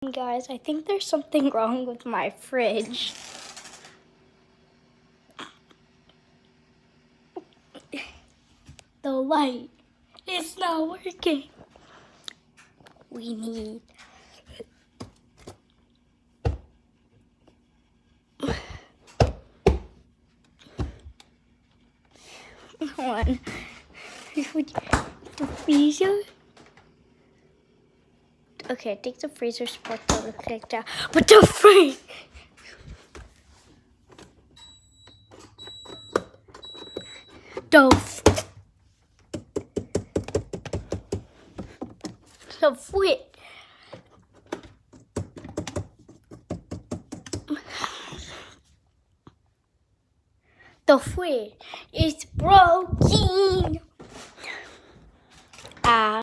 Guys, I think there's something wrong with my fridge. The light is not working. We need one. The freezer. Okay, I think the freezer supposed to look like that. But the fridge. The fridge. The fridge is broken.